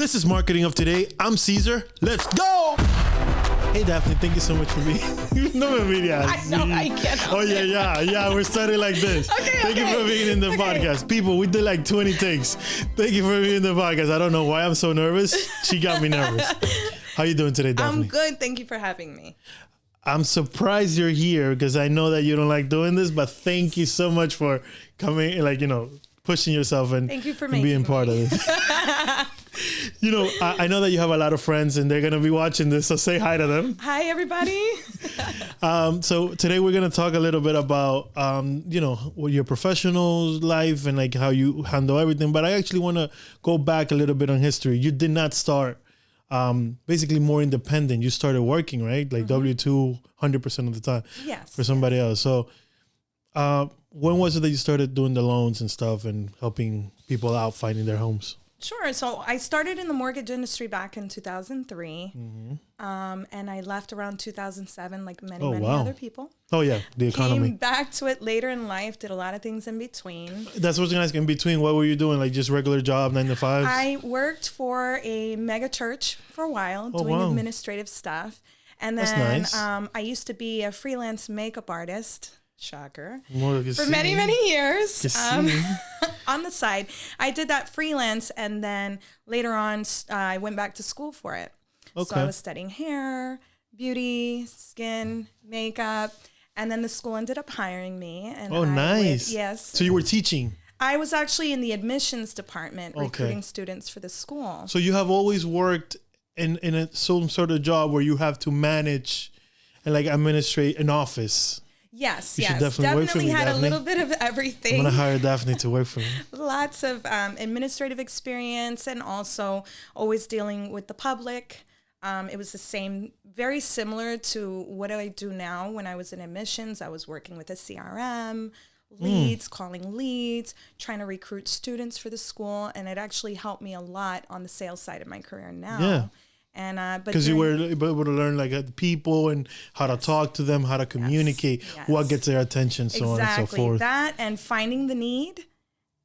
This is Marketing of Today. I'm Cesar. Let's go! Hey, Daphne, thank you so much for being... No me envidias. I know, I can't. Oh, yeah. We're starting like this. Thank you for being in the podcast. People, we did like 20 takes. Thank you for being in the podcast. I don't know why I'm so nervous. She got me nervous. How you doing today, Daphne? I'm good. Thank you for having me. I'm surprised you're here because I know that you don't like doing this, but thank you so much for coming, pushing yourself and, thank you for being part of this. I know that you have a lot of friends and they're going to be watching this, so say hi to them. Hi, everybody. So today we're going to talk a little bit about, your professional life and like how you handle everything. But I actually want to go back a little bit on history. You did not start basically more independent. You started working, right? Like W-2 100% of the time. Yes. For somebody else. So when was it that you started doing the loans and stuff and helping people out finding their homes? Sure. So I started in the mortgage industry back in 2003, and I left around 2007, like many other people. Oh, yeah. The economy. Came back to it later in life, did a lot of things in between. That's what I was going to ask. In between, what were you doing? Like just regular job, 9 to 5? I worked for a mega church for a while, doing administrative stuff. And then that's nice. I used to be a freelance makeup artist. Shocker. For many years on the side. I did that freelance, and then later on I went back to school for it. Okay. So I was studying hair, beauty, skin, makeup, and then the school ended up hiring me. And nice. Yes. So you were teaching? I was actually in the admissions department recruiting students for the school. So you have always worked in some sort of job where you have to manage and like administrate an office. Yes, you should definitely had Daphne. A little bit of everything. I'm going to hire Daphne to work for me. Lots of administrative experience and also always dealing with the public. It was the same, very similar to what I do now when I was in admissions. I was working with a CRM, leads, calling leads, trying to recruit students for the school. And it actually helped me a lot on the sales side of my career now. Yeah. And because you were able to learn like people and how to talk to them, how to communicate, what gets their attention, so on and so forth. That and finding the need,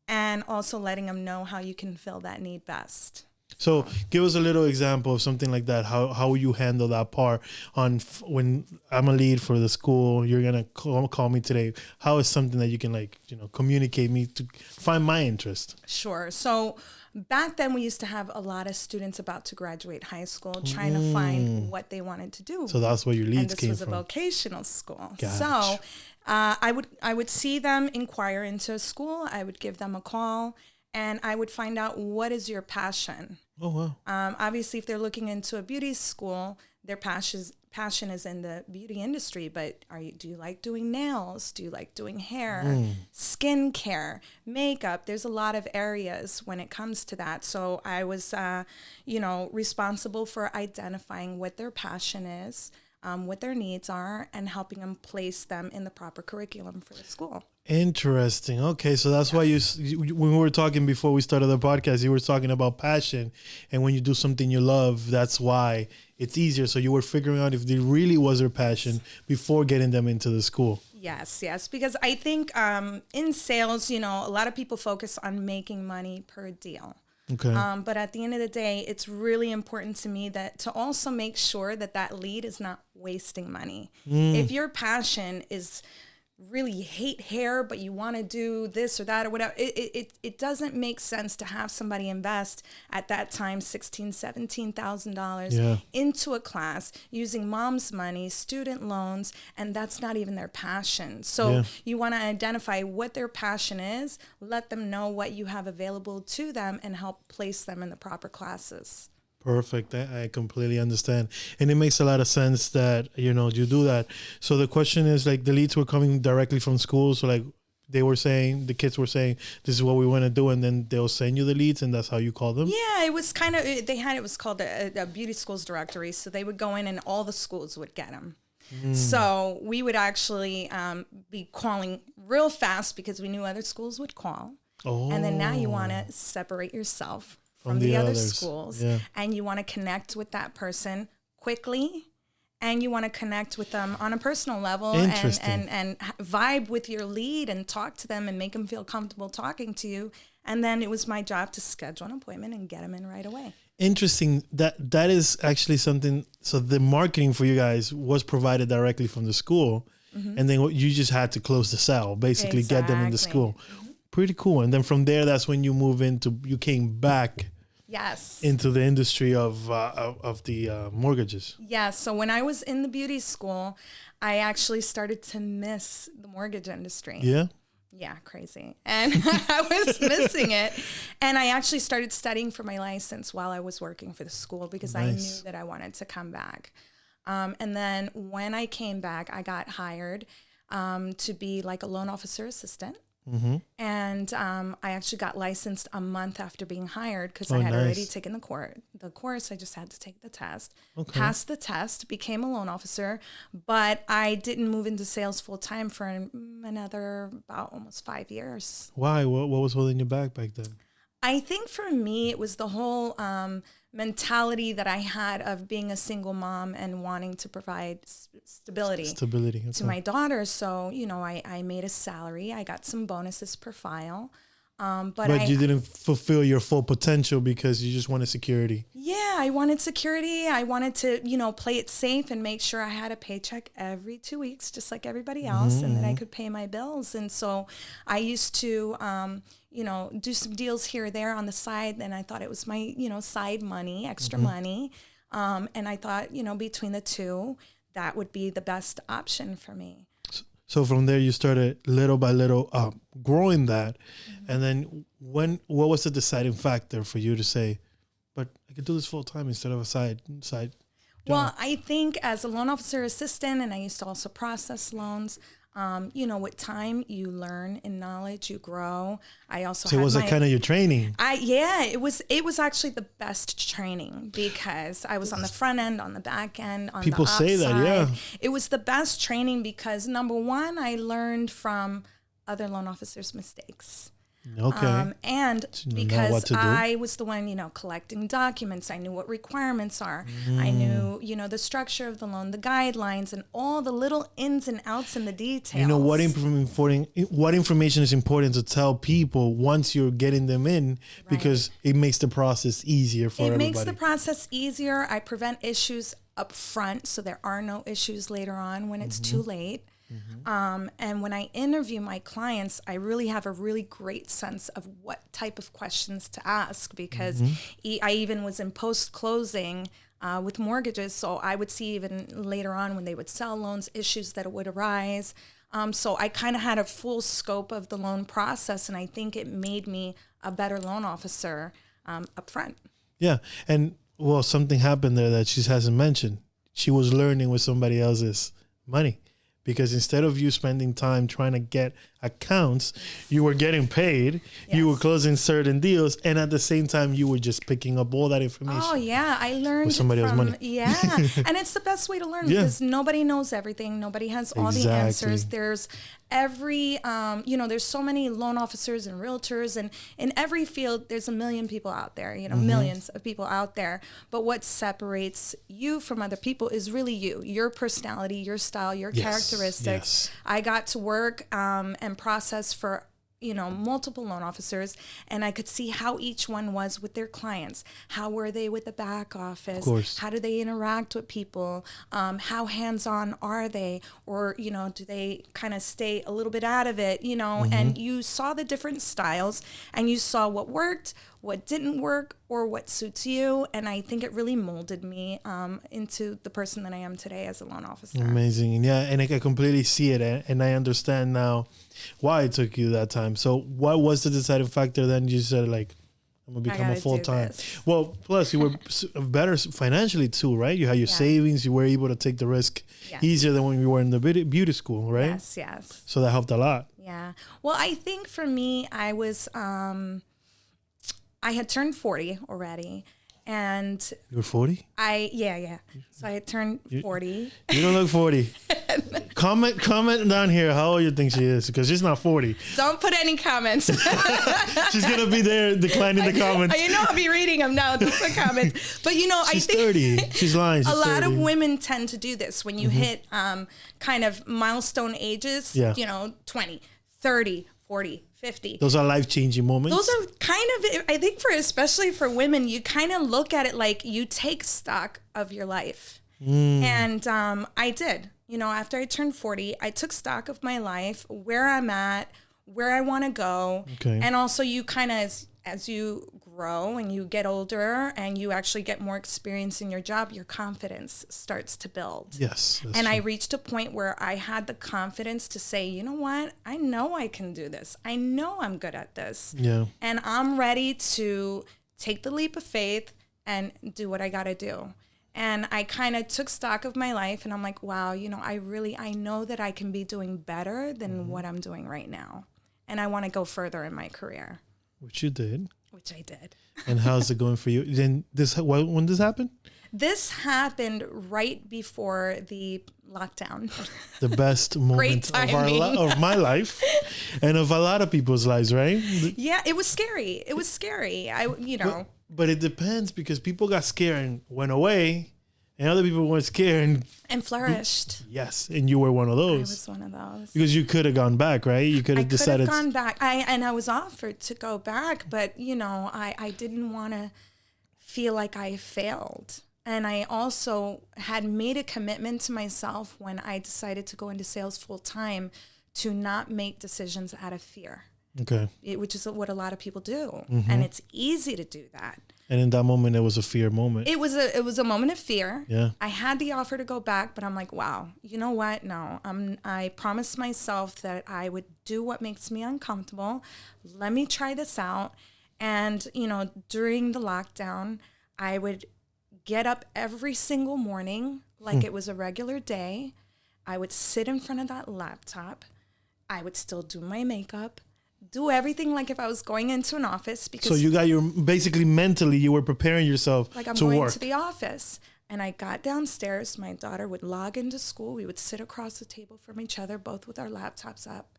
and also letting them know how you can fill that need best. So give us a little example of something like that. How you handle that part on when I'm a lead for the school. You're gonna call me today. How is something that you can communicate me to find my interest? Sure. So back then we used to have a lot of students about to graduate high school trying to find what they wanted to do. So that's where your leads came from. And this was a vocational school. Gotcha. So I would see them inquire into a school. I would give them a call. And I would find out, what is your passion? Oh, wow. Obviously, if they're looking into a beauty school, their passion is in the beauty industry. But do you like doing nails? Do you like doing hair, skin care, makeup? There's a lot of areas when it comes to that. So I was, responsible for identifying what their passion is, what their needs are, and helping them place them in the proper curriculum for the school. Interesting. Okay, so that's why when we were talking before we started the podcast, you were talking about passion, and when you do something you love, that's why it's easier. So you were figuring out if it really was their passion before getting them into the school. Yes, because I think in sales, a lot of people focus on making money per deal. Okay. But at the end of the day, it's really important to me that to also make sure that lead is not wasting money. If your passion is really hate hair, but you want to do this or that or whatever, it doesn't make sense to have somebody invest at that time $16,000-$17,000 into a class using mom's money, student loans, and that's not even their passion. So you want to identify what their passion is, let them know what you have available to them, and help place them in the proper classes. Perfect. I completely understand. And it makes a lot of sense that, you do that. So the question is, like, the leads were coming directly from school. So like the kids were saying, this is what we want to do. And then they'll send you the leads, and that's how you call them? Yeah, it was kind of, it was called a beauty schools directory. So they would go in and all the schools would get them. So we would actually be calling real fast because we knew other schools would call. Oh. And then now you want to separate yourself from the other schools, and you want to connect with that person quickly, and you want to connect with them on a personal level and vibe with your lead and talk to them and make them feel comfortable talking to you. And then it was my job to schedule an appointment and get them in right away. Interesting. That is actually something. So the marketing for you guys was provided directly from the school, and then you just had to close the cell, basically get them in the school. Pretty cool. And then from there, that's when you came back. Yes. Into the industry of the mortgages. Yeah. So when I was in the beauty school, I actually started to miss the mortgage industry. Yeah. Yeah, crazy. And I was missing it. And I actually started studying for my license while I was working for the school because I knew that I wanted to come back. And then when I came back, I got hired to be like a loan officer assistant. Mm-hmm. And I actually got licensed a month after being hired because I had already taken the course. I just had to take the test, passed the test, became a loan officer, but I didn't move into sales full time for another about almost 5 years. Why? What was holding you back then? I think for me, it was the whole mentality that I had of being a single mom and wanting to provide stability to my daughter. So, I made a salary. I got some bonuses per file. But you didn't fulfill your full potential because you just wanted security. Yeah, I wanted security. I wanted to, play it safe and make sure I had a paycheck every 2 weeks, just like everybody else, and that I could pay my bills. And so I used to, do some deals here or there on the side. And I thought it was my, side money, extra money. And I thought, between the two, that would be the best option for me. So from there, you started little by little growing that. And then what was the deciding factor for you to say, but I could do this full time instead of a side job? Well, I think as a loan officer assistant, and I used to also process loans, with time you learn in knowledge, you grow. I also so was that kind of your training? It was actually the best training because I was on the front end, on the back end, on people the ops say that, side. yeah. It was the best training because number one, I learned from other loan officers' mistakes. Okay. And because I was the one, collecting documents, I knew what requirements are. I knew, the structure of the loan, the guidelines, and all the little ins and outs and the details. What information is important to tell people once you're getting them in, because it makes the process easier for everybody. It makes the process easier. I prevent issues up front so there are no issues later on when it's too late. And when I interview my clients, I really have a really great sense of what type of questions to ask because I even was in post-closing with mortgages. So I would see even later on when they would sell loans, issues that would arise. So I kind of had a full scope of the loan process, and I think it made me a better loan officer up front. Yeah. And, well, something happened there that she hasn't mentioned. She was learning with somebody else's money. Because instead of you spending time trying to get accounts, you were getting paid, you were closing certain deals, and at the same time, you were just picking up all that information. Oh, yeah. I learned with somebody else's money. Yeah. And it's the best way to learn because nobody knows everything. Nobody has all the answers. There's there's so many loan officers and realtors, and in every field, there's a million people out there, millions of people out there. But what separates you from other people is really your personality, your style, your characteristics. Yes. I got to work and process for multiple loan officers, and I could see how each one was with their clients. How were they with the back office? Of course. How do they interact with people? How hands-on are they? Or, do they kind of stay a little bit out of it, And you saw the different styles, and you saw what worked, what didn't work, or what suits you. And I think it really molded me into the person that I am today as a loan officer. Amazing. Yeah, and I can completely see it, and I understand now why it took you that time. So what was the deciding factor then? You said, like, I'm going to become a full-time. Well, plus you were better financially too, right? You had your savings. You were able to take the risk easier than when you were in the beauty school, right? Yes. So that helped a lot. Yeah. Well, I think for me, I was... I had turned 40 already, and you were 40? Yeah. So I had turned 40. You don't look 40. Comment down here how old you think she is, because she's not 40. Don't put any comments. She's gonna be there declining the comments. I'll be reading them now. Don't put comments. But she's I think 30. She's lying. She's a lot 30. of women tend to do this when you hit kind of milestone ages. 20, 30, 40, 50. Those are life-changing moments. Those are kind of, I think especially for women, you kind of look at it like you take stock of your life. And I did. After I turned 40, I took stock of my life, where I'm at, where I want to go. Okay. And also you kind of, as you grow and you get older and you actually get more experience in your job, your confidence starts to build. Yes. And I reached a point where I had the confidence to say, you know what? I know I can do this. I know I'm good at this. Yeah. And I'm ready to take the leap of faith and do what I got to do. And I kind of took stock of my life and I'm like, wow, I know that I can be doing better than what I'm doing right now. And I want to go further in my career. Which you did. Which I did. And how's it going for you? Then when this happened? This happened right before the lockdown. The best moment of my life and of a lot of people's lives, right? Yeah, it was scary. It was scary. But it depends because people got scared and went away, and other people weren't scared and flourished. Yes, and you were one of those. I was one of those. Because you could have gone back, right? You could have decided. I could have gone back. I was offered to go back, but I didn't want to feel like I failed. And I also had made a commitment to myself when I decided to go into sales full time to not make decisions out of fear. Okay. Which is what a lot of people do. And it's easy to do that. And in that moment, it was a fear moment. It was a moment of fear. Yeah. I had the offer to go back, but I'm like, wow, you know what? No, I promised myself that I would do what makes me uncomfortable. Let me try this out. And, during the lockdown, I would get up every single morning like it was a regular day. I would sit in front of that laptop. I would still do my makeup. Do everything like if I was going into an office. Because so you got basically mentally you were preparing yourself like I'm to going work. to the office. And I got downstairs. My daughter would log into school. We would sit across the table from each other, both with our laptops up.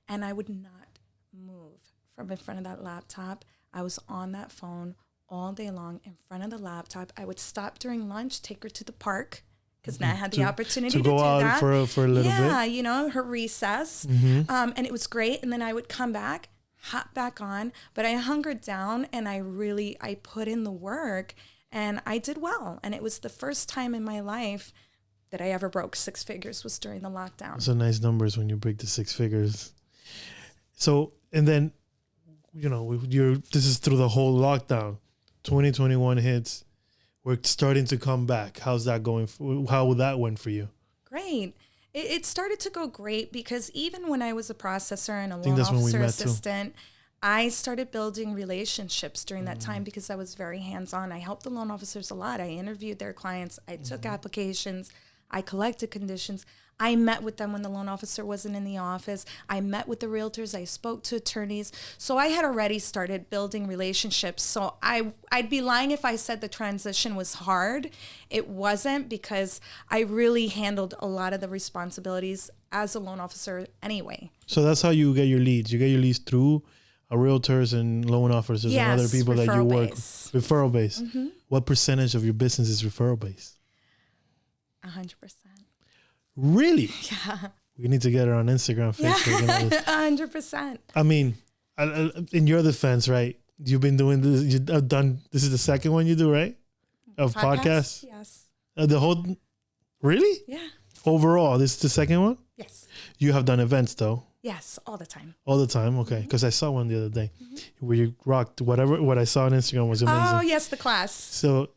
And I would not move from in front of that laptop. I was on that phone all day long in front of the laptop. I would stop during lunch, take her to the park. Because now I had the opportunity to go out for a little bit. Yeah, her recess. And it was great. And then I would come back, hop back on. But I hungered down and I put in the work and I did well. And it was the first time in my life that I ever broke 6 figures was during the lockdown. So nice numbers when you break the 6 figures. So, and then, this is through the whole lockdown. 2021 hits. We're starting to come back. How's that going? How that went for you? Great. It started to go great because even when I was a processor and a loan officer assistant, I started building relationships during that time because I was very hands-on. I helped the loan officers a lot. I interviewed their clients. I took applications. I collected conditions. I met with them when the loan officer wasn't in the office. I met with the realtors. I spoke to attorneys. So I had already started building relationships. So I'd be lying if I said the transition was hard. It wasn't because I really handled a lot of the responsibilities as a loan officer anyway. So that's how you get your leads. You get your leads through realtors and loan officers and other people that you work with. Referral based. What percentage of your business is referral based? 100%. Really? Yeah. We need to get her on Instagram, Facebook. Yeah, 100%. I mean, in your defense, right? You've been doing this. You've done. This is the second one you do, right? Of podcasts. Yes. The whole. Really? Yeah. Overall, this is the second one. Yes. You have done events though. Yes, all the time. All the time, okay. Because I saw one the other day where you rocked what I saw on Instagram was amazing. Oh yes, the class. So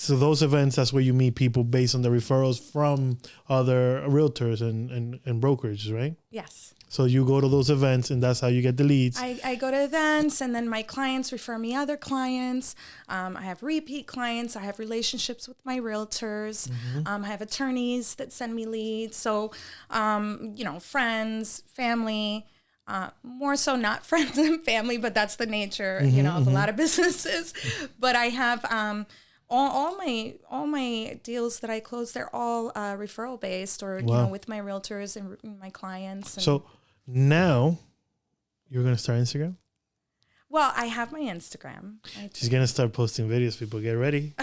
those events, that's where you meet people based on the referrals from other realtors and brokerages, right? Yes. So you go to those events and that's how you get the leads. I go to events and then my clients refer me other clients. I have repeat clients. I have relationships with my realtors. I have attorneys that send me leads. So, friends, family, more so not friends and family, but that's the nature, of a lot of businesses. But I have all my deals that I close, they're all referral based or with my realtors and my clients. So now you're gonna start Instagram? Well, I have my Instagram. She's gonna start posting videos. People get ready.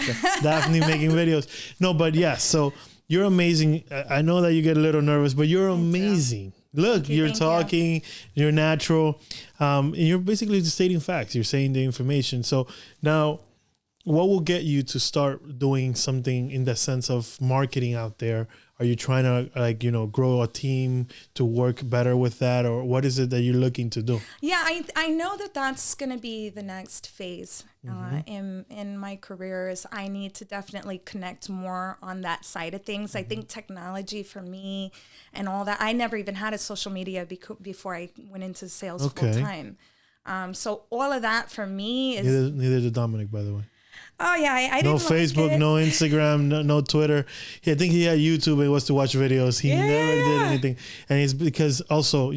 Daphne making videos. No, but yes. So you're amazing. I know that you get a little nervous, but you're amazing. Look, you're talking, you're natural, and you're basically just stating facts. You're saying the information. So now, what will get you to start doing something in the sense of marketing out there? Are you trying to grow a team to work better with that, or what is it that you're looking to do? Yeah, I know that that's going to be the next phase in my career. Is I need to definitely connect more on that side of things. I think technology for me and all that. I never even had a social media before I went into sales full time. So all of that for me is neither did Dominic, by the way. Oh yeah, I didn't. No Facebook, like no Instagram, no Twitter. I think he had YouTube. It was to watch videos. He never did anything, and it's because also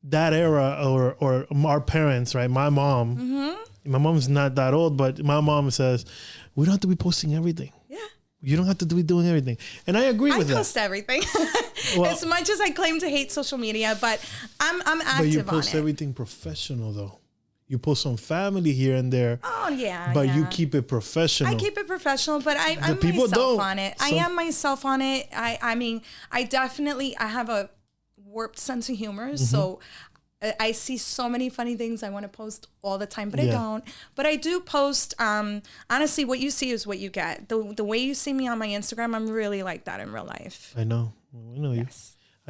that era or our parents, right? My mom's not that old, but my mom says we don't have to be posting everything. Yeah, you don't have to be doing everything, and I agree with that. I post everything. Well, as much as I claim to hate social media, but I'm active on it. But you post everything professional though. You post some family here and there. Oh, yeah. But you keep it professional. I keep it professional, but I'm myself on it. I am myself on it. I mean, I have a warped sense of humor. So I see so many funny things I want to post all the time, but I don't. But I do post, honestly, what you see is what you get. The way you see me on my Instagram, I'm really like that in real life. I know. I know you.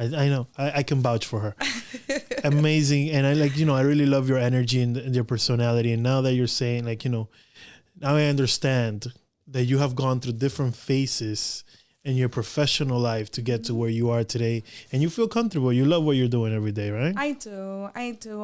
I know. I can vouch for her. Amazing. And I really love your energy and your personality. And now that you're saying now I understand that you have gone through different phases in your professional life to get to where you are today. And you feel comfortable. You love what you're doing every day, right? I do.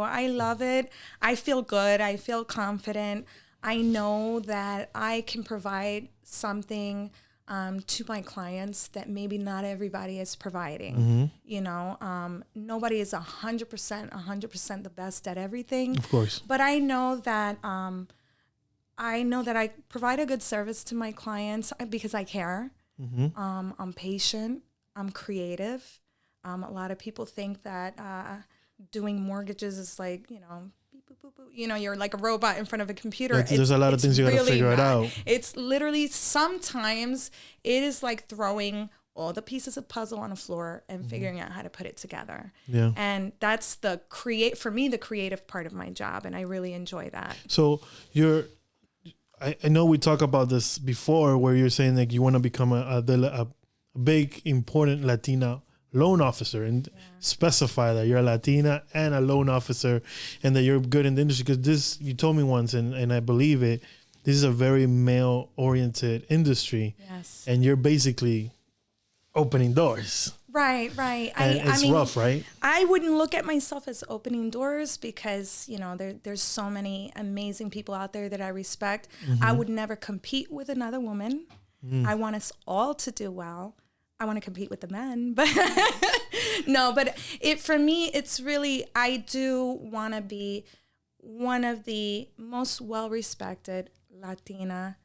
I love it. I feel good. I feel confident. I know that I can provide something to my clients that maybe not everybody is providing. Nobody is 100% the best at everything. Of course. But I know that I provide a good service to my clients because I care. I'm patient. I'm creative. A lot of people think that doing mortgages is like, you're like a robot in front of a computer. There's a lot of things you got to figure it out. It's literally, sometimes it is like throwing all the pieces of puzzle on a floor and figuring out how to put it together. Yeah. And that's the creative part of my job. And I really enjoy that. So I know we talked about this before where you're saying you want to become a big, important Latina loan officer and specify that you're a Latina and a loan officer and that you're good in the industry, because this, you told me once and I believe it, this is a very male oriented industry. Yes. And you're basically opening doors. Right. And it's rough, right? I wouldn't look at myself as opening doors because, there's so many amazing people out there that I respect. I would never compete with another woman. I want us all to do well. I want to compete with the men, but no, but for me, it's really, I do want to be one of the most well-respected Latina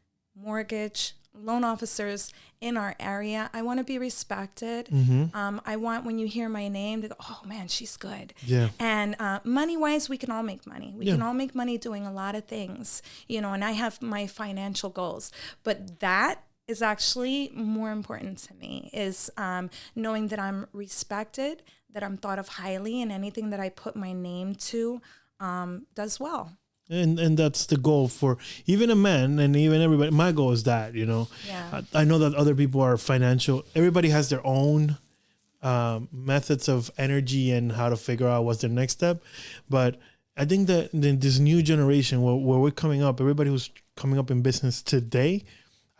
mortgage loan officers in our area. I want to be respected. I want, when you hear my name, to go, oh man, she's good. Yeah. And money-wise, we can all make money. We can all make money doing a lot of things, and I have my financial goals, but that is actually more important to me, is knowing that I'm respected, that I'm thought of highly, and anything that I put my name to does well. And that's the goal for even a man and even everybody. My goal is that, Yeah. I know that other people are financial. Everybody has their own methods of energy and how to figure out what's their next step. But I think that this new generation where we're coming up, everybody who's coming up in business today,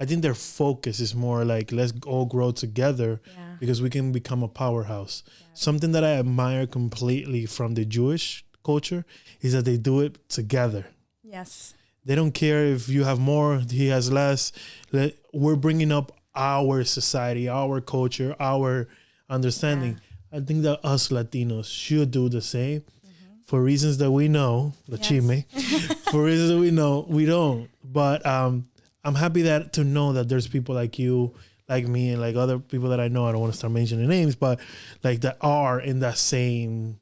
I think their focus is more like, let's all grow together because we can become a powerhouse. Yeah. Something that I admire completely from the Jewish culture is that they do it together. Yes. They don't care if you have more, he has less. We're bringing up our society, our culture, our understanding. Yeah. I think that us Latinos should do the same for reasons that we know, for reasons that we know, we don't. But I'm happy to know that there's people like you, like me, and like other people that I know. I don't want to start mentioning names, but like that are in that same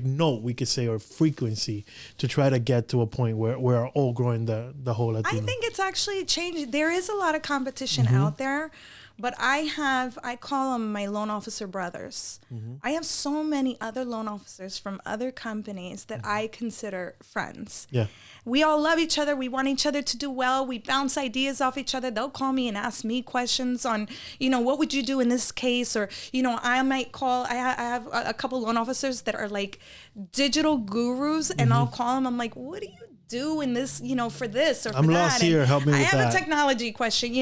note, we could say, or frequency to try to get to a point where we're all growing the whole Latino. I think it's actually changed. There is a lot of competition out there, But I call them my loan officer brothers. I have so many other loan officers from other companies that I consider friends. Yeah. We all love each other. We want each other to do well. We bounce ideas off each other. They'll call me and ask me questions on, what would you do in this case? Or, I might call, I have a couple loan officers that are like digital gurus, and I'll call them. I'm like, what do you do in this, for this or for I'm that? lost here. Help me with that. I have a technology question,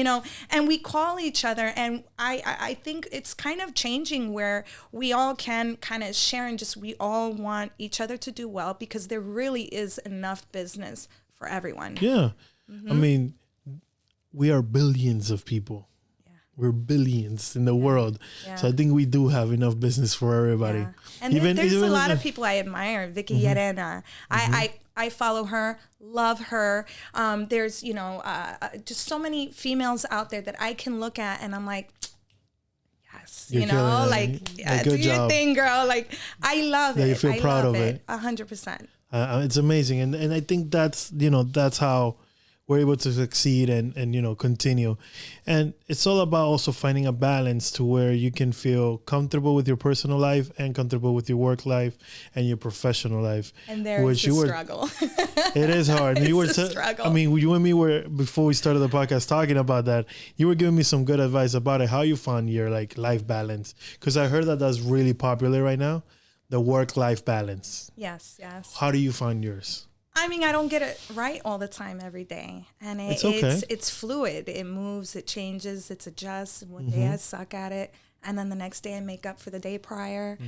and we call each other. And I think it's kind of changing where we all can kind of share and just, we all want each other to do well, because there really is enough business for everyone. Yeah. I mean, we are billions of people. We're billions in the world. Yeah. So I think we do have enough business for everybody. Yeah. And there's a lot of people I admire. Vicky Llerena. I follow her, love her. There's, just so many females out there that I can look at and I'm like, yes, do your thing, girl. Like, I love it. You feel proud of it. 100%. It's amazing. And I think that's how we're able to succeed and continue. And it's all about also finding a balance to where you can feel comfortable with your personal life and comfortable with your work life and your professional life. And there's a struggle. It is hard. It's a struggle. I mean, you and me were, before we started the podcast talking about that, you were giving me some good advice about it, how you found your life balance. Because I heard that's really popular right now, the work-life balance. Yes. How do you find yours? I mean, I don't get it right all the time every day. And it's fluid. It moves, it changes, it adjusts. One day I suck at it. And then the next day I make up for the day prior.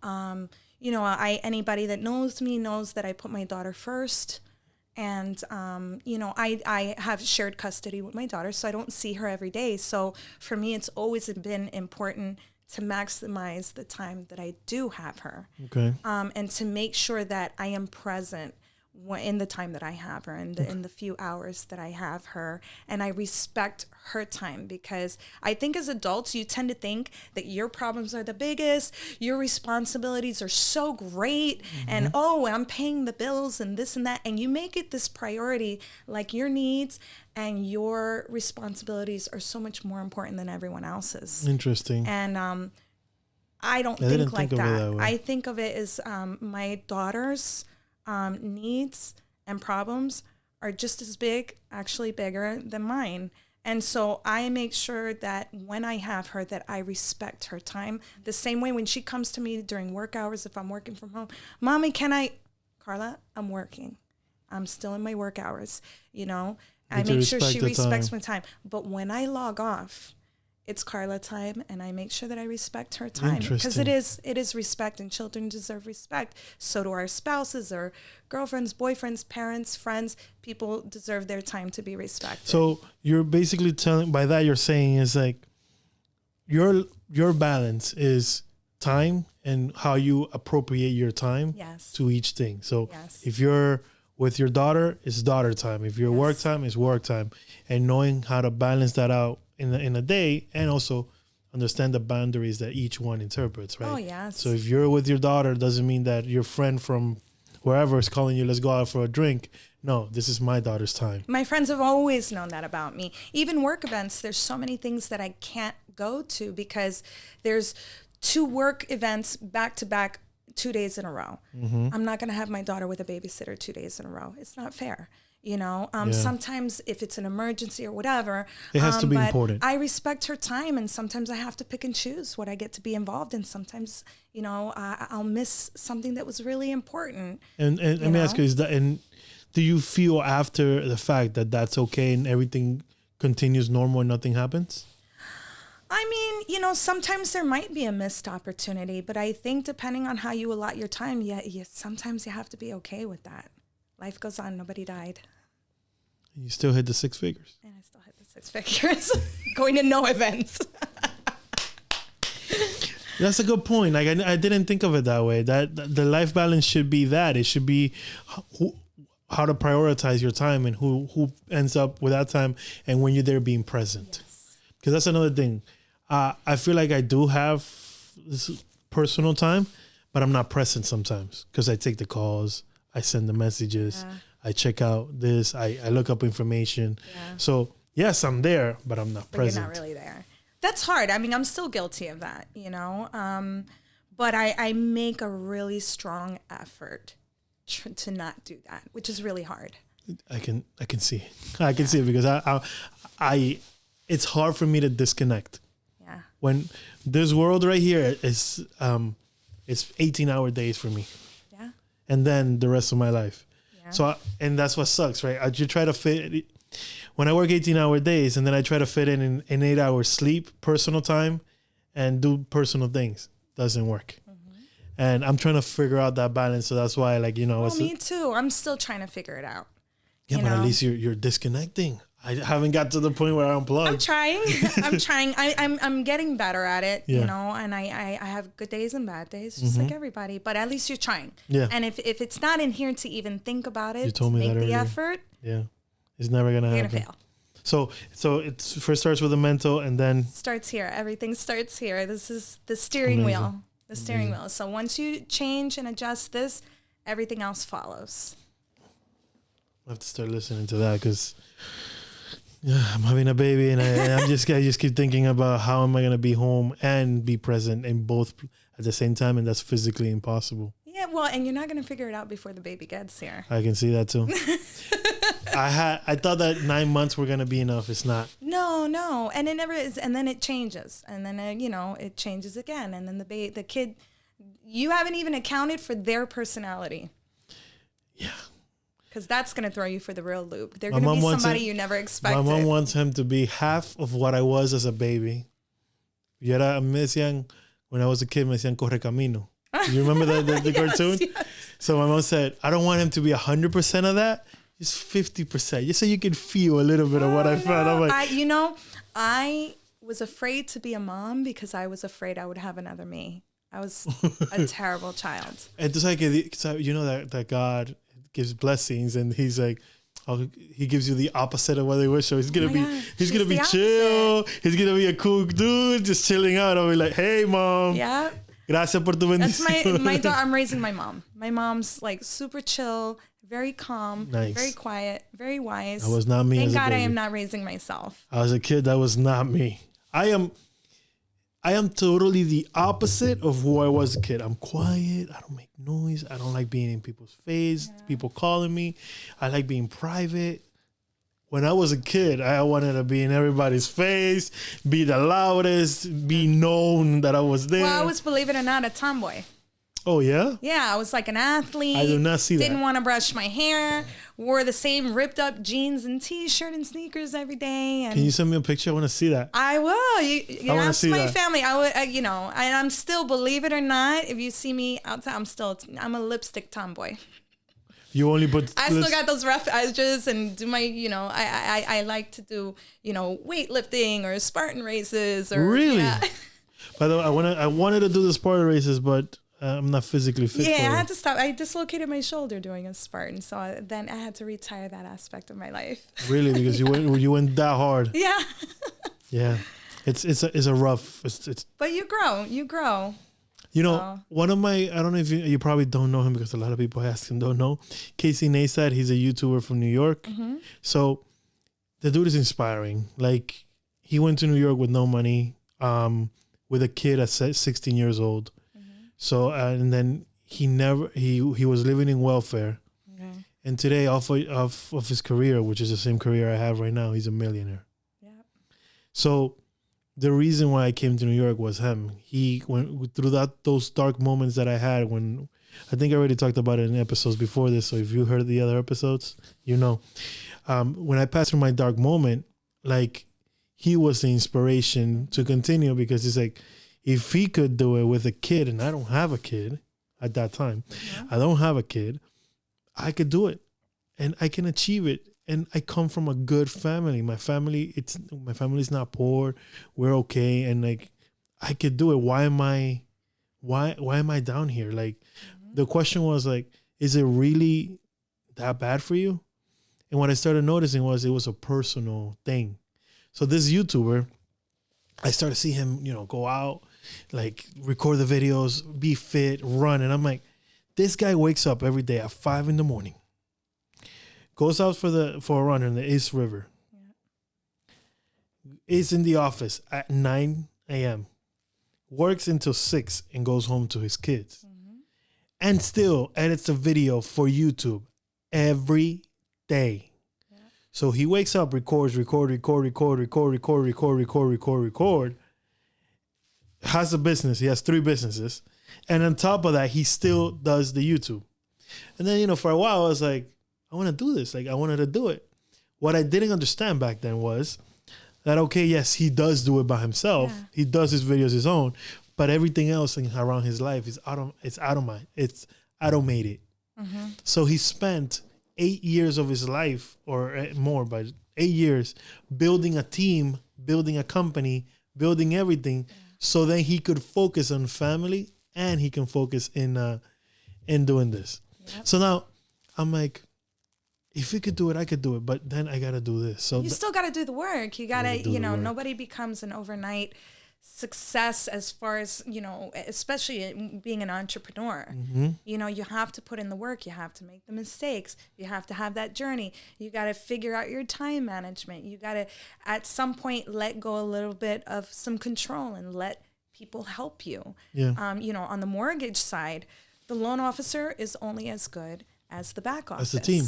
Anybody that knows me knows that I put my daughter first. And, I have shared custody with my daughter, so I don't see her every day. So for me, it's always been important to maximize the time that I do have her. Okay. And to make sure that I am present in the time that I have her, in the few hours that I have her, and I respect her time, because I think as adults you tend to think that your problems are the biggest, your responsibilities are so great, and I'm paying the bills and this and that, and you make it this priority, like your needs and your responsibilities are so much more important than everyone else's. Interesting. And I don't think like that. I think of it as my daughter's needs and problems are just as big, actually bigger than mine. And so I make sure that when I have her, that I respect her time. The same way when she comes to me during work hours, if I'm working from home, Mommy, Carla, I'm working. I'm still in my work hours, I make sure she respects my time. But when I log off, it's Carla time, and I make sure that I respect her time, because it is respect, and children deserve respect. So do our spouses, or girlfriends, boyfriends, parents, friends. People deserve their time to be respected. So you're basically you're saying is like your balance is time and how you appropriate your time to each thing. So if you're with your daughter, it's daughter time. If your work time, it's work time, and knowing how to balance that out in a day, and also understand the boundaries that each one interprets, right? Oh, yes. So if you're with your daughter, doesn't mean that your friend from wherever is calling you, let's go out for a drink. No, this is my daughter's time. My friends have always known that about me. Even work events, there's so many things that I can't go to because there's 2 work events back to back 2 days in a row. I'm not going to have my daughter with a babysitter 2 days in a row. It's not fair. Sometimes if it's an emergency or whatever, it has to be important. I respect her time, and sometimes I have to pick and choose what I get to be involved in. Sometimes, I'll miss something that was really important. And let me ask you, do you feel after the fact that that's okay and everything continues normal and nothing happens? I mean, sometimes there might be a missed opportunity, but I think depending on how you allot your time, sometimes you have to be okay with that. Life goes on. Nobody died. You still hit the 6 figures. And I still hit the 6 figures. Going to no events. That's a good point. Like I didn't think of it that way. That the life balance should be that. It should be how to prioritize your time and who ends up with that time and when you're there being present. Because that's another thing. I feel like I do have this personal time, but I'm not present sometimes because I take the calls. I send the messages. I check out this. I look up information. So yes, I'm there, but I'm not present. You're not really there. That's hard. I mean, I'm still guilty of that, you know. But I make a really strong effort to not do that, which is really hard. I can see it. I can see it because I it's hard for me to disconnect. Yeah. When this world right here is it's 18-hour days for me. Yeah. And then the rest of my life. Yeah. So and that's what sucks, right? You try to fit when I work 18-hour days and then I try to fit in 8 hours sleep, personal time, and do personal things. Doesn't work. And I'm trying to figure out that balance. So that's why, like, you know. Well, me too. I'm still trying to figure it out. Yeah, but at least you're disconnecting. I haven't got to the point where I unplug. I'm trying. I'm trying. I'm getting better at it, Yeah. you know, and I have good days and bad days, just like everybody. But at least you're trying. Yeah. And if it's not in here to even think about it, You told me make that the earlier. effort, Yeah. It's never going to you're happen. going to fail. So it first starts with the mental and then. Starts here. Everything starts here. This is the steering wheel. The steering wheel. So once you change and adjust this, everything else follows. I have to start listening to that because I'm having a baby and I just keep thinking about how am I going to be home and be present in both at the same time, and that's physically impossible. Yeah, well, and you're not going to figure it out before the baby gets here. I can see that too. I thought that 9 months were going to be enough. It's not. No, and it never is, and then it changes, and then it changes again, and then the kid, you haven't even accounted for their personality. Yeah. Because that's going to throw you for the real loop. They're going to be somebody you never expected. My mom wants him to be half of what I was as a baby. Me decían, when I was a kid, me decían corre camino. You remember the cartoon? Yes. So my mom said, I don't want him to be 100% of that. Just 50%. Just so you can feel a little bit of what I felt. I'm like, I was afraid to be a mom because I was afraid I would have another me. I was a terrible child. Entonces hay que, you know that God gives blessings and he's like, he gives you the opposite of what they wish. So he's gonna be chill. He's gonna be a cool dude, just chilling out. I'll be like, hey mom. Yeah. Gracias por tu bendición. That's my daughter. I'm raising my mom. My mom's like super chill, very calm, Nice. very quiet, very wise. That was not me. Thank as a God baby. I am not raising myself. I was a kid. That was not me. I am totally the opposite of who I was a kid. I'm quiet. I don't make noise. I don't like being in people's face. Yeah. People calling me. I like being private. When I was a kid, I wanted to be in everybody's face, be the loudest, be known that I was there. Well, I was, believe it or not, a tomboy. Oh, yeah? Yeah, I was like an athlete. I do not see that. Didn't want to brush my hair. Wore the same ripped up jeans and t-shirt and sneakers every day. And can you send me a picture? I want to see that. I will. You ask my that. family. I would, and I'm still, believe it or not, if you see me outside, I'm a lipstick tomboy. You only put. I still got those rough edges and do my, I like to do, weightlifting or Spartan races or. Really? Yeah. By the way, I wanted to do the Spartan races, but I'm not physically fit. Yeah, for I it. had to stop. I dislocated my shoulder doing a Spartan, so then I had to retire that aspect of my life. Really, because you went that hard. Yeah. Yeah, it's a rough. It's. But you grow. One of my, I don't know if you probably don't know him because a lot of people ask him don't know. Casey Neistat, he's a YouTuber from New York. Mm-hmm. So the dude is inspiring. Like he went to New York with no money, with a kid at 16 years old. Mm-hmm. So and then he was living in welfare. Okay. And today off of his career, which is the same career I have right now, he's a millionaire. Yeah. So the reason why I came to New York was him. He went through those dark moments that I had when, I think I already talked about it in episodes before this. So if you heard the other episodes, when I passed through my dark moment, like he was the inspiration to continue because it's like, if he could do it with a kid, and I don't have a kid at that time, I don't have a kid, I could do it and I can achieve it. And I come from a good family. My family's not poor. We're okay. And like, I could do it. Why am I down here? Like, the question was like, is it really that bad for you? And what I started noticing was it was a personal thing. So this YouTuber, I started to see him, go out, like record the videos, be fit, run. And I'm like, this guy wakes up every day at 5 a.m, goes out for a run in the East River, is in the office at 9 a.m., works until 6 and goes home to his kids, and still edits a video for YouTube every day. Yeah. So he wakes up, record, has a business. He has 3 businesses. And on top of that, he still does the YouTube. And then, for a while, I was like, I want to do this. Like, I wanted to do it. What I didn't understand back then was that, okay, yes, he does do it by himself. Yeah. He does his videos his own. But everything else around his life is it's automated. Mm-hmm. So he spent 8 years of his life, or more, but 8 years, building a team, building a company, building everything, so then he could focus on family and he can focus in doing this. Yep. So now I'm like, if he could do it, I could do it, but then I gotta do this. So you still gotta do the work. You gotta, nobody becomes an overnight success as far as, especially being an entrepreneur. Mm-hmm. You have to put in the work. You have to make the mistakes. You have to have that journey. You got to figure out your time management. You got to, at some point, let go a little bit of some control and let people help you. Yeah. On the mortgage side, the loan officer is only as good as the back office. As the team.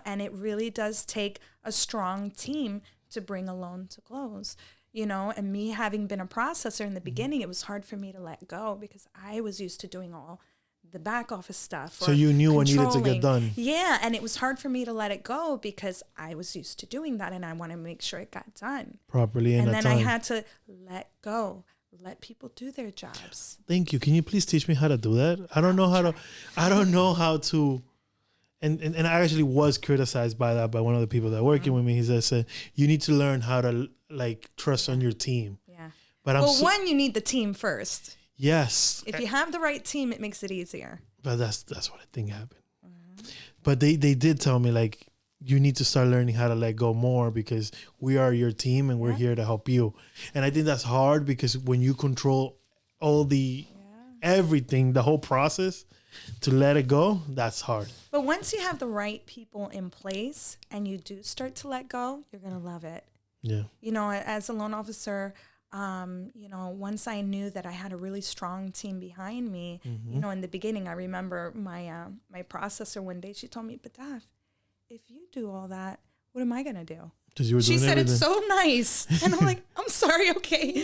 And it really does take a strong team to bring a loan to close. And me having been a processor in the beginning, it was hard for me to let go because I was used to doing all the back office stuff. So you knew what needed to get done. Yeah, and it was hard for me to let it go because I was used to doing that and I want to make sure it got done properly. And then I had to let go, let people do their jobs. Thank you. Can you please teach me how to do that? I don't know how to. And I actually was criticized by one of the people that working with me. He said, you need to learn how to trust on your team. Yeah. But one, you need the team first. Yes. If you have the right team, it makes it easier. But that's what I think happened. Mm-hmm. But they did tell me you need to start learning how to let go more because we are your team and we're here to help you. And I think that's hard because when you control all the everything, the whole process, to let it go, that's hard. But once you have the right people in place and you do start to let go, you're going to love it. Yeah. As a loan officer, once I knew that I had a really strong team behind me, in the beginning, I remember my processor one day, she told me, but Daph, if you do all that, what am I going to do? She said, everything. It's so nice. And I'm like, I'm sorry, okay.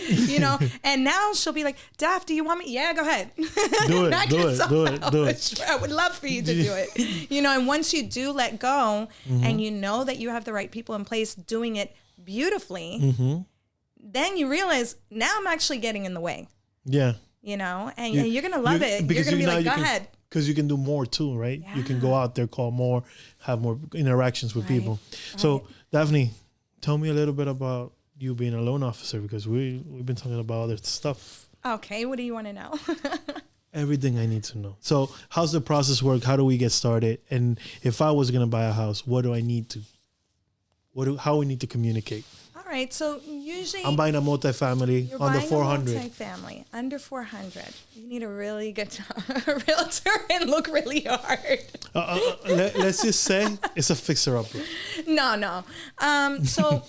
And now she'll be like, Daph, do you want me? Yeah, go ahead. Do it. I would love for you to do it. And once you do let go and you know that you have the right people in place doing it beautifully, then you realize now I'm actually getting in the way. Yeah. And you're going to love it. You're going to be like, go ahead. Because you can do more too, right? Yeah. You can go out there, call more, have more interactions with people. Right. So, Daphne, tell me a little bit about you being a loan officer because we've been talking about other stuff. Okay, what do you want to know? Everything I need to know. So, how's the process work? How do we get started? And if I was going to buy a house, what do I need to? How we need to communicate? All right, so usually I'm buying a multifamily under 400. Multifamily under 400. You need a really good realtor and look really hard. Let's just say it's a fixer-upper. No. So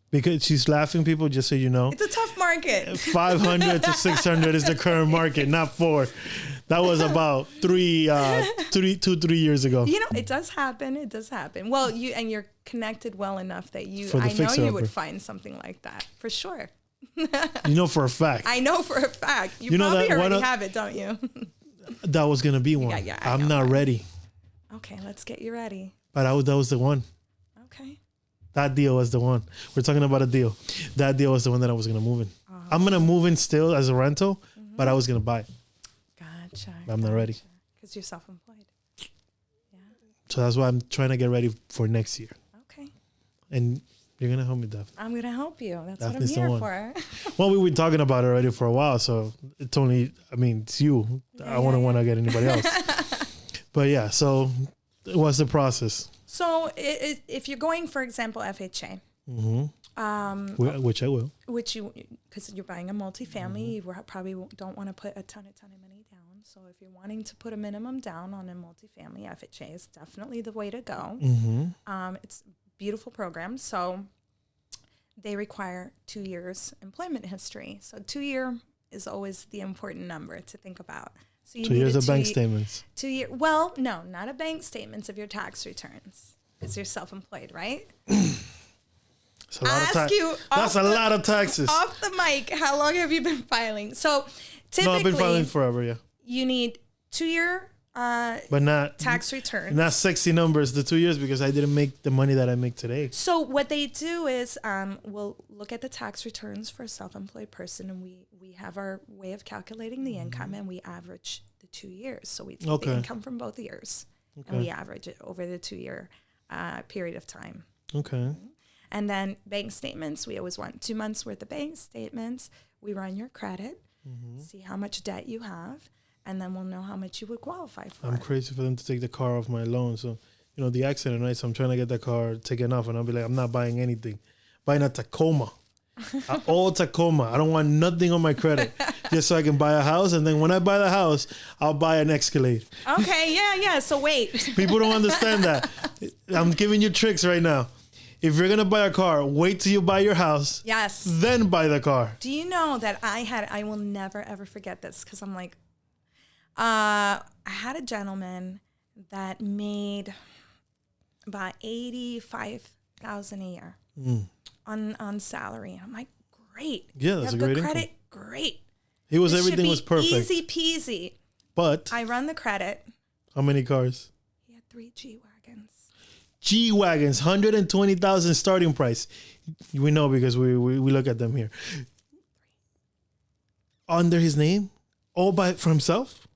because she's laughing, people, just so you know. It's a tough market. 500 to 600 is the current market, not 4. That was about 3 years ago. It does happen. Well, you're connected well enough that I know you would find something like that for sure. For a fact. I know for a fact. You probably already have it, don't you? That was going to be one. Yeah, I'm not ready. Okay, let's get you ready. But that was the one. Okay. That deal was the one. We're talking about a deal. That deal was the one that I was going to move in. Oh. I'm going to move in still as a rental, but I was going to buy it. Gotcha. I'm not ready. Because you're self-employed. Yeah. So that's why I'm trying to get ready for next year. Okay. And you're going to help me, Daphne. I'm going to help you. That's Daphne's what I'm here for. Well, we've been talking about it already for a while, so it's only, it's you. I wouldn't want to get anybody else. But yeah, so what's the process? So if you're going, for example, FHA. Which I will. Because you're buying a multifamily, you probably don't want to put a ton of money down. So if you're wanting to put a minimum down on a multifamily, FHA is definitely the way to go. It's a beautiful program. So they require 2 years employment history. So 2 year is always the important number to think about. So 2 years of bank statements. 2 year. Well, no, not a bank statements of your tax returns, because you're self-employed, right? That's a lot of taxes. Off the mic, how long have you been filing? So typically, No, I've been filing forever. Yeah, you need 2 year. But not tax returns. Not sexy numbers, the 2 years, because I didn't make the money that I make today. So what they do is we'll look at the tax returns for a self-employed person, and we have our way of calculating the income, and we average the 2 years. So we take the income from both years, and we average it over the 2 year period of time. Okay. And then bank statements, we always want 2 months worth of bank statements. We run your credit, see how much debt you have, and then we'll know how much you would qualify for. I'm crazy for them to take the car off my loan. So, the accident, right? So I'm trying to get that car taken off, and I'll be like, I'm not buying anything. Buying a Tacoma. An old Tacoma. I don't want nothing on my credit, just so I can buy a house. And then when I buy the house, I'll buy an Escalade. Okay, yeah. So wait. People don't understand that. I'm giving you tricks right now. If you're going to buy a car, wait till you buy your house. Yes. Then buy the car. Do you know that I will never, ever forget this, because I'm like, I had a gentleman that made about $85,000 a year on salary. And I'm like, great. Yeah, that's a great credit, income. great. Everything was perfect. Easy peasy. But I run the credit. How many cars? He had 3 G-Wagons. G-Wagons, 120,000 starting price. We know because we look at them here. Under his name? All for himself?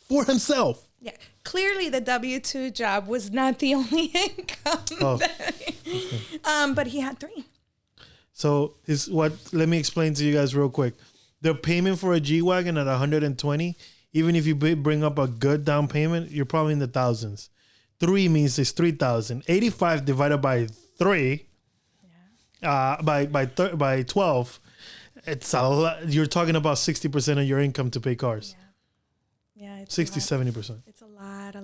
For himself. Yeah. Clearly the W-2 job was not the only income. But he had 3. So let me explain to you guys real quick. The payment for a G-Wagon at 120, even if you bring up a good down payment, you're probably in the thousands. 3 means it's 3,000. 85 divided by 3, by 12, it's a lot. You're talking about 60% of your income to pay cars. Yeah, it's 60, 70%. It's a lot.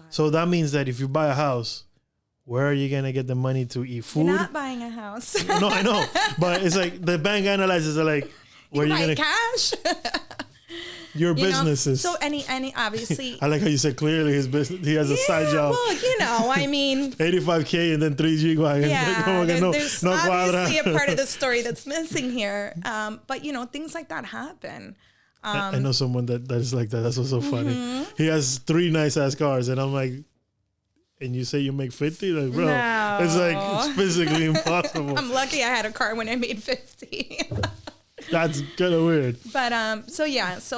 So that means that if you buy a house, where are you going to get the money to eat food? You're not buying a house. No, I know. But it's like the bank analyzes are like, where you are you going to cash? Your businesses. So any obviously. I like how you said clearly his business. He has a side job. Well, I mean. 85K and then 3 G-Wagons. Yeah, there's obviously a part of the story that's missing here. But things like that happen. I know someone that is like that. That's what's so funny. He has 3 nice ass cars, and I'm like, and you say you make 50? Like, bro, no. It's physically impossible. I'm lucky I had a car when I made 50. That's kind of weird. But so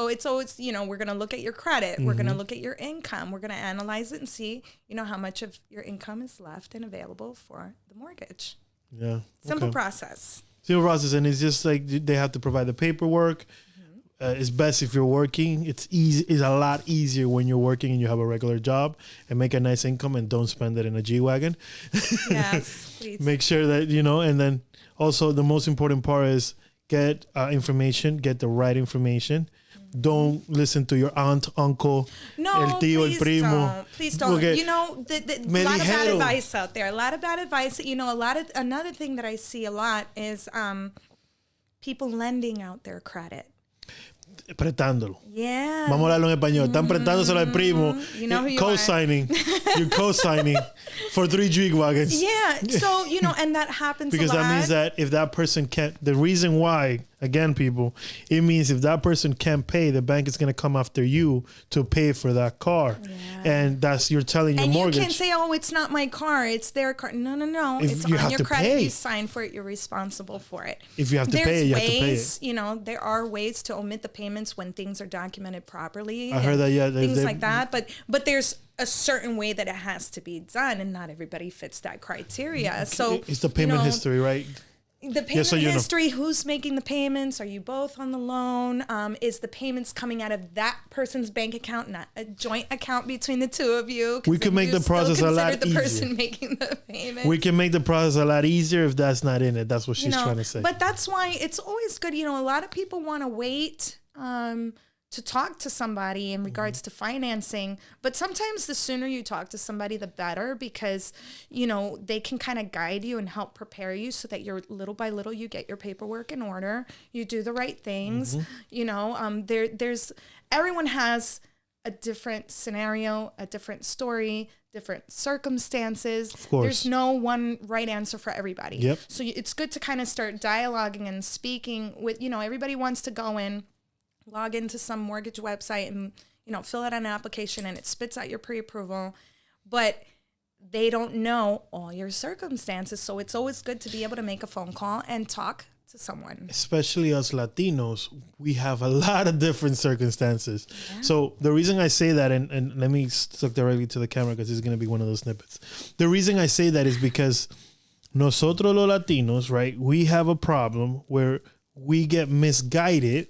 it's always, we're going to look at your credit. We're going to look at your income. We're going to analyze it and see, how much of your income is left and available for the mortgage. Yeah. Simple process. Simple process. And it's just like they have to provide the paperwork. It's best if you're working. It's easy. It's a lot easier when you're working and you have a regular job and make a nice income and don't spend it in a G-Wagon. Yes, please. Make sure that, and then also the most important part is get information, get the right information. Don't listen to your aunt, uncle, el tío, el primo. Please don't. A lot of bad advice out there. A lot of bad advice. Another thing that I see a lot is people lending out their credit. Prestándolo. Yeah. Vamos a hablarlo en español. Están prestándoselo al primo. You know who you co-signing. You're co-signing for 3 G-Wagons. Yeah. So, and that happens because a lot. That means that if that person can't, the reason why, again, people, it means if that person can't pay, the bank is going to come after you to pay for that car. Yeah. And you're telling your mortgage. And you can't say, oh, it's not my car, it's their car. No. It's on your credit. Pay. You sign for it, you're responsible for it. If you have to pay it, you have to pay it. There are ways to omit the payments when things are documented properly. I heard that, yeah. Things like that. But there's a certain way that it has to be done, and not everybody fits that criteria. So it's the payment history, right? The payment history, who's making the payments? Are you both on the loan? Is the payments coming out of that person's bank account, not a joint account between the two of you? We can make the process a lot easier. The person making the payment. We can make the process a lot easier if that's not in it. That's what she's trying to say. But that's why it's always good. A lot of people want to wait to talk to somebody in regards to financing. But sometimes the sooner you talk to somebody, the better, because, you know, they can kind of guide you and help prepare you so that you're little by little, you get your paperwork in order, you do the right things. You know, there's everyone has a different scenario, a different story, different circumstances. Of course. There's no one right answer for everybody. Yep. So it's good to kind of start dialoguing and speaking with, you know, everybody wants to go in, log into some mortgage website and, you know, fill out an application and it spits out your pre-approval, but they don't know all your circumstances. So it's always good to be able to make a phone call and talk to someone. Especially us Latinos, we have a lot of different circumstances. Yeah. So the reason I say that, and let me talk directly to the camera because it's going to be one of those snippets. The reason I say that is because nosotros los Latinos, right, we have a problem where we get misguided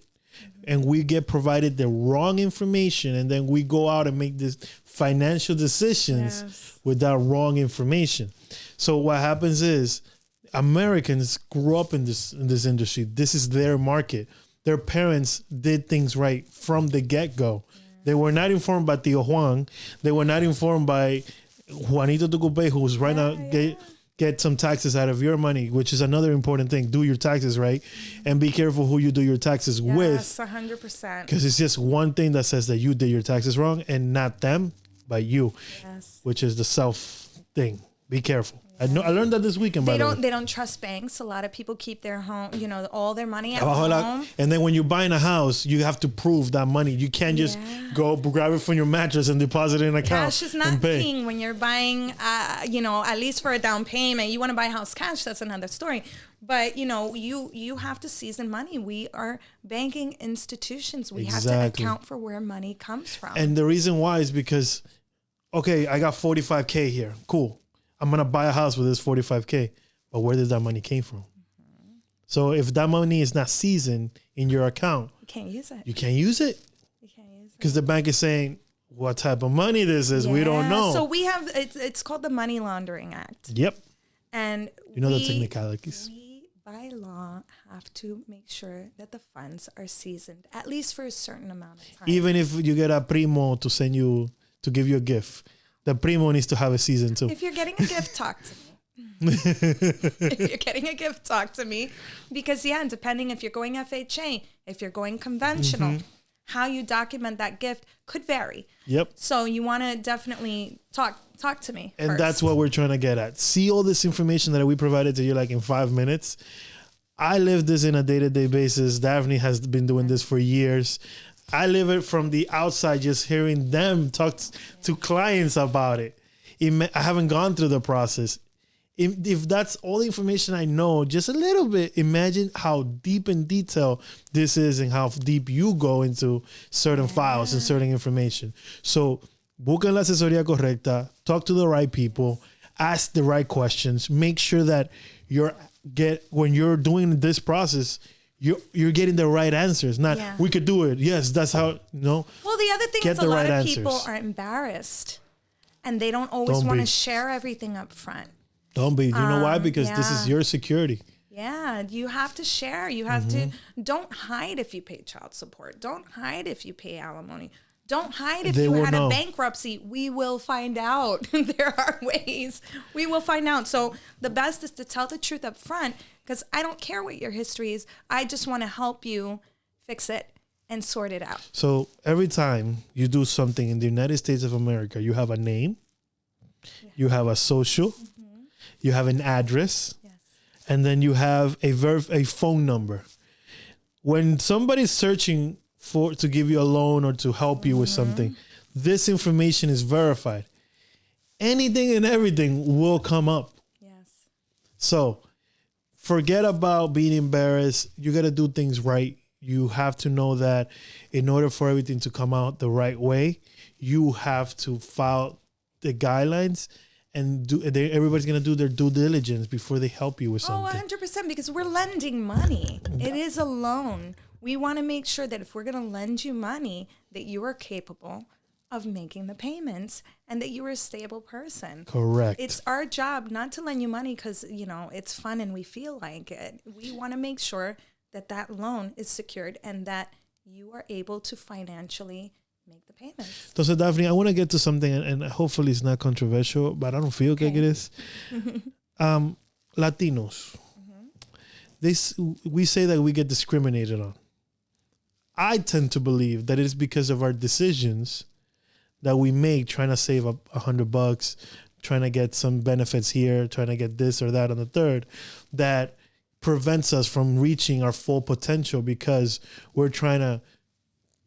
and we get provided the wrong information, and then we go out and make these financial decisions with that wrong information. So what happens is Americans grew up in this industry. This is their market. Their parents did things right from the get-go. They were not informed by Tío Juan. They were not informed by Juanito Tucupé, who was right now get some taxes out of your money, which is another important thing. Do your taxes right, and be careful who you do your taxes with. Yes, 100%. Because it's just one thing that says that you did your taxes wrong, and not them, but you, which is the self thing. Be careful. I learned that this weekend. They don't trust banks. A lot of people keep their home, you know, all their money at home. home. And then when you're buying a house, you have to prove that money. You can't just go grab it from your mattress and deposit it in an account. Cash is not king when you're buying, you know, at least for a down payment. You want to buy a house cash, that's another story. But, you know, you have to season money. We are banking institutions. We have to account for where money comes from. And the reason why is because, okay, I got $45K here. Cool. I'm going to buy a house with this $45K. But where did that money came from? So if that money is not seasoned in your account, you can't use it. You can't use it. You can't use it. Because the bank is saying, what type of money this is? We don't know. So we have, it's called the Money Laundering Act. Yep. And you know the technicalities. We, by law, have to make sure that the funds are seasoned, at least for a certain amount of time. Even if you get a primo to send you, to give you a gift, the primo needs to have a season too. If you're getting a gift, talk to me. If you're getting a gift, talk to me. Because, depending if you're going FHA, if you're going conventional, how you document that gift could vary. Yep. So you want to definitely talk to me And first. That's what we're trying to get at. See all this information that we provided to you like in 5 minutes. I live this in a day-to-day basis. Daphne has been doing this for years. I live it from the outside, just hearing them talk to clients about it. I haven't gone through the process. If that's all the information I know, just a little bit, imagine how deep in detail this is and how deep you go into certain files and certain information. So, busquen la asesoría correcta, talk to the right people, ask the right questions, make sure that when you're doing this process, you're getting the right answers. Not we could do it. Yes, that's how. No. Well, the other thing is a lot of people are embarrassed, and they don't always want to share everything up front. Don't be. You know why? Because this is your security. Yeah, you have to share. You have to. Don't hide if you pay child support. Don't hide if you pay alimony. Don't hide if you had a bankruptcy. We will find out. There are ways. We will find out. So the best is to tell the truth up front, because I don't care what your history is. I just want to help you fix it and sort it out. So every time you do something in the United States of America, you have a name, you have a social, you have an address, and then you have a phone number. When somebody's searching to give you a loan or to help you with something, this information is verified. Anything and everything will come up. Yes. So forget about being embarrassed. You got to do things right. You have to know that in order for everything to come out the right way, you have to follow the guidelines, and everybody's going to do their due diligence before they help you with something. 100%, because we're lending money. It is a loan. We want to make sure that if we're going to lend you money, that you are capable of making the payments and that you are a stable person. Correct. It's our job not to lend you money because, it's fun and we feel like it. We want to make sure that that loan is secured and that you are able to financially make the payments. So Daphne, I want to get to something, and hopefully it's not controversial, but I don't feel like it is. Latinos. We say that we get discriminated on. I tend to believe that it is because of our decisions that we make trying to save $100, trying to get some benefits here, trying to get this or that on the third, that prevents us from reaching our full potential because we're trying to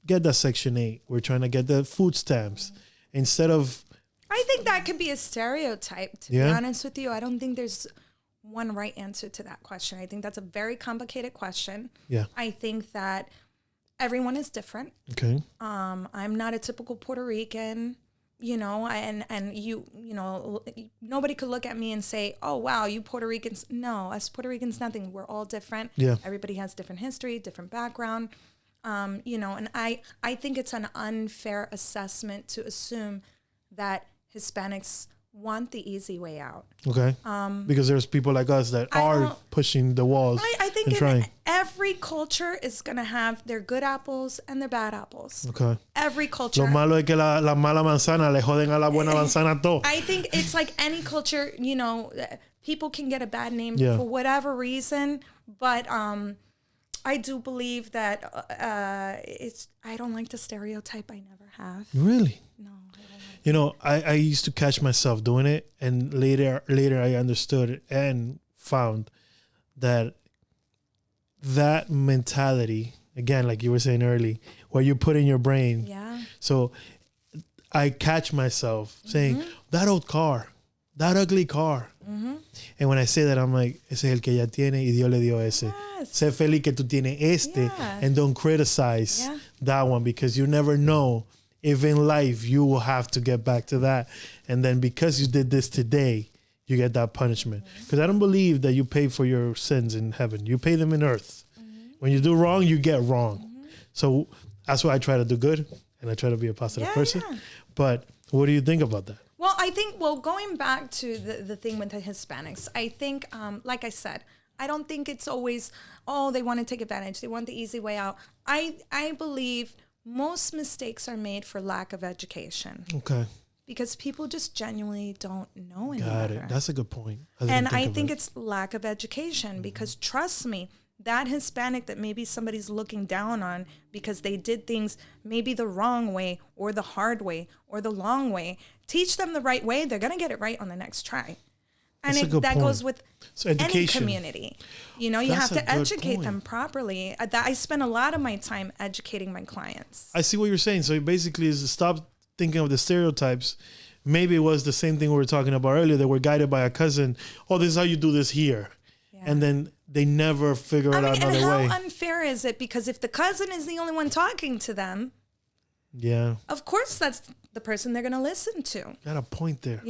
get that Section 8. We're trying to get the food stamps instead of... I think that could be a stereotype, to be honest with you. I don't think there's one right answer to that question. I think that's a very complicated question. Yeah. I think that everyone is different. Okay. I'm not a typical Puerto Rican, and nobody could look at me and say, oh, wow, you Puerto Ricans. No, us Puerto Ricans, nothing. We're all different. Yeah. Everybody has different history, different background. And I think it's an unfair assessment to assume that Hispanics want the easy way out. Okay. Because there's people like us that are pushing the walls. I think and trying. Every culture is going to have their good apples and their bad apples. Okay. Every culture. Lo malo es que la mala manzana le joden a la buena manzana todo. I think it's like any culture, people can get a bad name for whatever reason, but I do believe that I don't like the stereotype. I never have. Really? No. I used to catch myself doing it, and later I understood it and found that mentality, again, like you were saying earlier, what you put in your brain. Yeah. So I catch myself saying, that old car, that ugly car. Mm-hmm. And when I say that, I'm like, ese es el que ya tiene y Dios le dio ese. Yes. Sé feliz que tú tienes este, and don't criticize that one, because you never know if in life you will have to get back to that. And then because you did this today, you get that punishment. Because I don't believe that you pay for your sins in heaven. You pay them in earth. When you do wrong, you get wrong. So that's why I try to do good, and I try to be a positive person. Yeah. But what do you think about that? Well, I think, going back to the thing with the Hispanics, I think, like I said, I don't think it's always, they want to take advantage. They want the easy way out. I believe most mistakes are made for lack of education. Okay. Because people just genuinely don't know any better. Got it. That's a good point. I think it's lack of education, because trust me, that Hispanic that maybe somebody's looking down on because they did things maybe the wrong way or the hard way or the long way, teach them the right way, they're going to get it right on the next try. And that goes with any community. You have to educate them properly. I spend a lot of my time educating my clients. I see what you're saying. So basically is stop thinking of the stereotypes. Maybe it was the same thing we were talking about earlier. They were guided by a cousin. Oh, this is how you do this here. Yeah. And then they never figure it out another way. How unfair is it? Because if the cousin is the only one talking to them, of course that's the person they're going to listen to. Got a point there.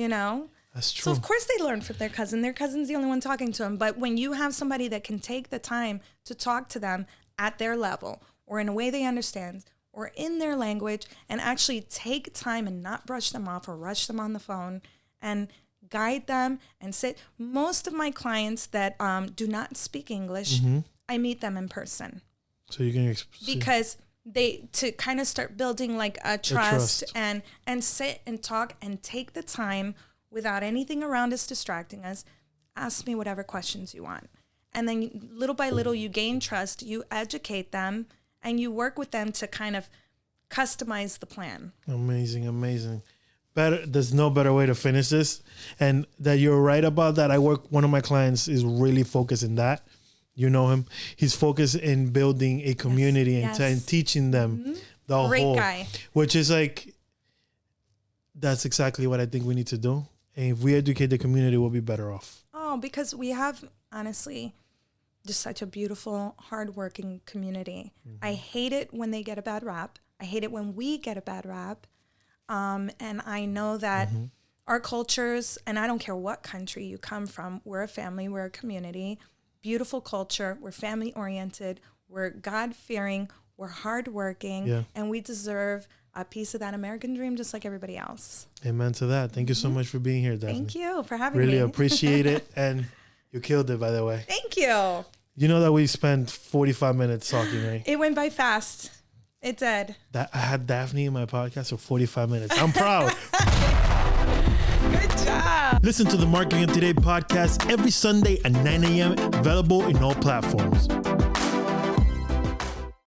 That's true. So of course they learn from their cousin. Their cousin's the only one talking to them. But when you have somebody that can take the time to talk to them at their level or in a way they understand or in their language, and actually take time and not brush them off or rush them on the phone and guide them and sit. Most of my clients that do not speak English, I meet them in person. So you can because to kind of start building like a trust. and sit and talk and take the time without anything around us distracting us. Ask me whatever questions you want. And then little by little, you gain trust, you educate them, and you work with them to kind of customize the plan. Amazing. There's no better way to finish this. And that you're right about that. One of my clients is really focused in that. You know him. He's focused in building a community and teaching them the whole. Great guy. Which is like, that's exactly what I think we need to do. And if we educate the community, we'll be better off. Oh, because we have, honestly, just such a beautiful, hardworking community. I hate it when they get a bad rap. I hate it when we get a bad rap. And I know that our cultures, and I don't care what country you come from, we're a family, we're a community, beautiful culture, we're family oriented, we're God-fearing, we're hardworking, and we deserve a piece of that American dream just like everybody else. Amen to that. Thank you so much for being here, Daphne. Thank you for having me. Really appreciate it. And you killed it, by the way. Thank you. You know that we spent 45 minutes talking, right? It went by fast. It did. That I had Daphne in my podcast for 45 minutes. I'm proud. Good job. Listen to the Marketing of Today podcast every Sunday at 9 a.m. available in all platforms.